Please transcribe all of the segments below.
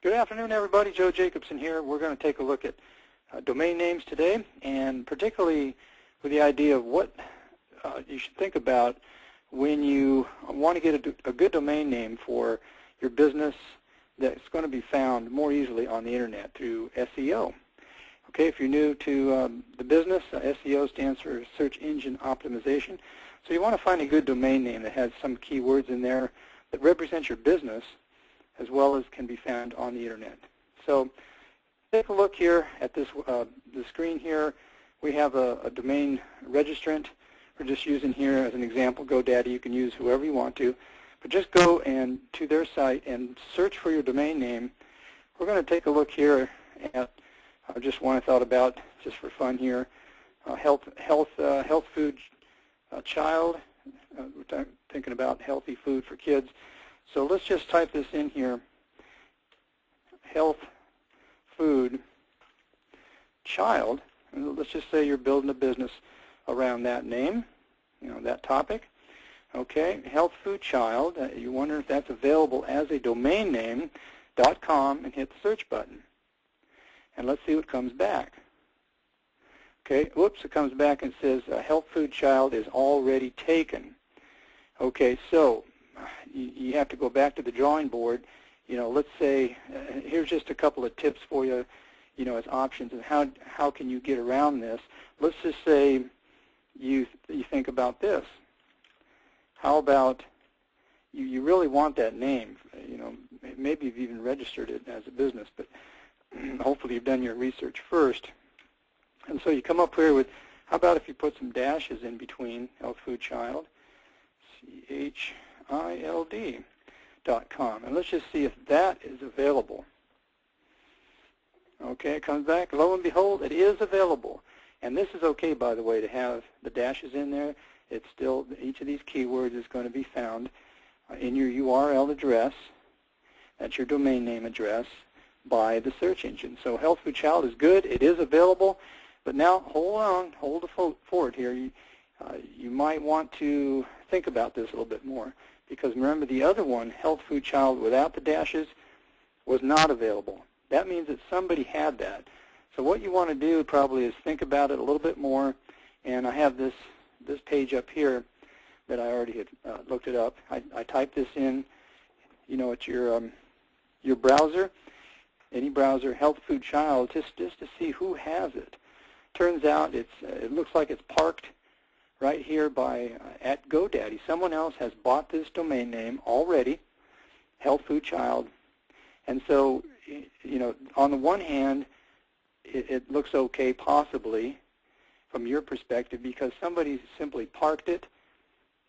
Good afternoon, everybody. Joe Jacobson here. We're going to take a look at domain names today, and particularly with the idea of what you should think about when you want to get a good domain name for your business that's going to be found more easily on the internet through SEO. Okay, if you're new to the business, SEO stands for Search Engine Optimization. So you want to find a good domain name that has some keywords in there that represent your business as well as can be found on the internet. So take a look here at this the screen here. We have a domain registrant. We're just using here as an example GoDaddy. You can use whoever you want to, but just go and to their site and search for your domain name. We're going to take a look here at just one I thought about just for fun here. Health food child. We're thinking about healthy food for kids. So let's just type this in here, health food child, and let's just say you're building a business around that name, that topic. Okay, health food child, you wonder if that's available as a domain name, .com, and hit the search button. And let's see what comes back. Okay, whoops, it comes back and says health food child is already taken. Okay, so you have to go back to the drawing board. Let's say, here's just a couple of tips for you, as options and how can you get around this. Let's just say you think about this. How about you really want that name? Maybe you've even registered it as a business, but hopefully you've done your research first. And so you come up here with, how about if you put some dashes in between health food child, CHILD.com, and let's just see if that is available. Okay, it comes back. Lo and behold, it is available. And this is okay, by the way, to have the dashes in there. It's still, each of these keywords is going to be found in your URL address. That's your domain name address by the search engine. So health food child is good. It is available. But now, hold the fort here. You might want to think about this a little bit more, because remember the other one, health food child without the dashes, was not available. That means that somebody had that. So what you want to do probably is think about it a little bit more, and I have this page up here that I already had looked it up. I typed this in, at your browser, any browser, health food child, just to see who has it. Turns out it looks like it's parked right here at GoDaddy. Someone else has bought this domain name already, health food child, and so on the one hand, it looks okay possibly from your perspective because somebody simply parked it,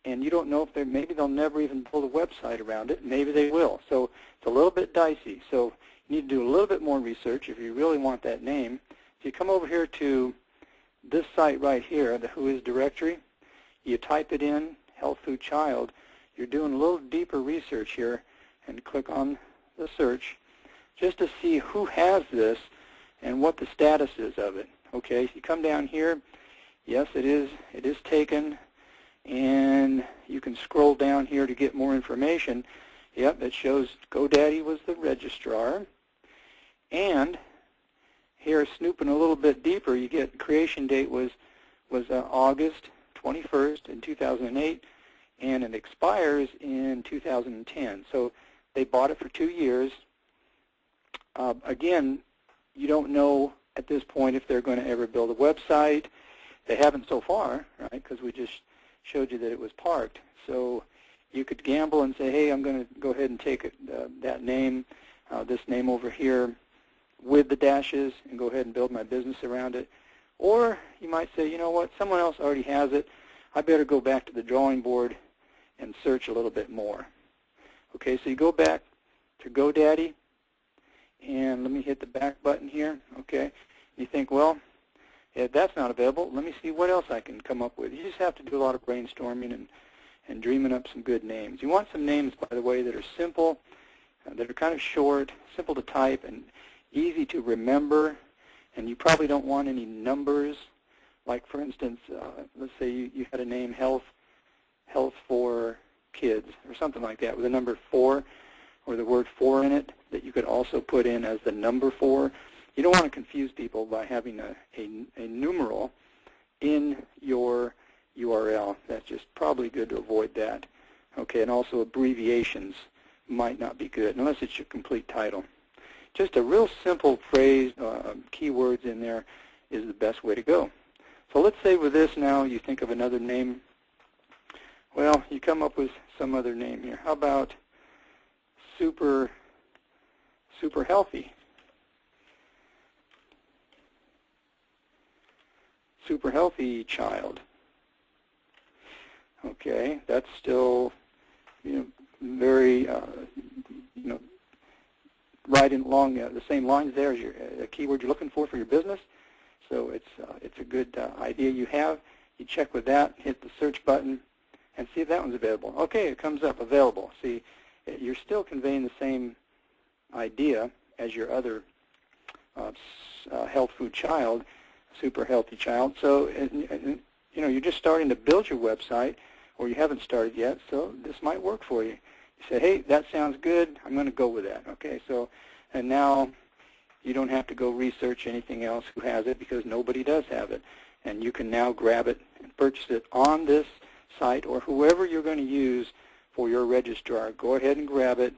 and you don't know if maybe they'll never even build a website around it. Maybe they will. So it's a little bit dicey. So you need to do a little bit more research if you really want that name. If you come over here to this site right here, the Who Is directory, you type it in, health food child, you're doing a little deeper research here, and click on the search just to see who has this and what the status is of it. Okay, so you come down here, yes, it is taken, and you can scroll down here to get more information. Yep, it shows GoDaddy was the registrar, and here, snooping a little bit deeper, you get creation date was August 21st in 2008, and it expires in 2010. So they bought it for 2 years. Again, you don't know at this point if they're going to ever build a website. They haven't so far, right? Because we just showed you that it was parked. So you could gamble and say, hey, I'm going to go ahead and take that name, this name over here, with the dashes, and go ahead and build my business around it. Or you might say, you know what, someone else already has it. I better go back to the drawing board and search a little bit more. Okay, so you go back to GoDaddy, and let me hit the back button here. Okay, you think, well, if that's not available, let me see what else I can come up with. You just have to do a lot of brainstorming and dreaming up some good names. You want some names, by the way, that are simple, that are kind of short, simple to type, and easy to remember, and you probably don't want any numbers. Like, for instance, let's say you had a name health for kids or something like that with the number 4 or the word 4 in it. that you could also put in as the number 4. You don't want to confuse people by having a numeral in your URL. That's just probably good to avoid that. Okay, and also abbreviations might not be good unless it's your complete title. Just a real simple phrase, keywords in there is the best way to go. So let's say with this now you think of another name. Well, you come up with some other name here. How about super healthy? Super healthy child. Okay, that's still, very, right along the same lines there as the keyword you're looking for your business. So it's a good idea you have. You check with that, hit the search button, and see if that one's available. Okay, it comes up available. See, you're still conveying the same idea as your other health food child, super healthy child. So you're just starting to build your website, or you haven't started yet. So this might work for you. You say, hey, that sounds good. I'm going to go with that. Okay, so and now you don't have to go research anything else who has it because nobody does have it, and you can now grab it and purchase it on this site or whoever you're going to use for your registrar. Go ahead and grab it,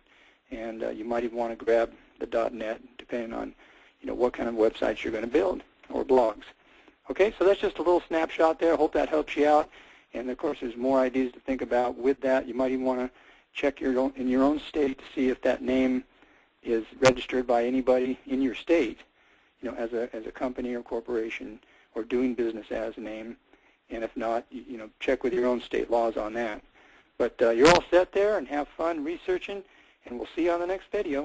and you might even want to grab the .net depending on what kind of websites you're going to build or blogs. Okay, so that's just a little snapshot there. I hope that helps you out. And of course, there's more ideas to think about with that. You might even want to check in your own state to see if that name is registered by anybody in your state, as a company or corporation or doing business as a name. And if not, check with your own state laws on that. But you're all set there, and have fun researching, and we'll see you on the next video.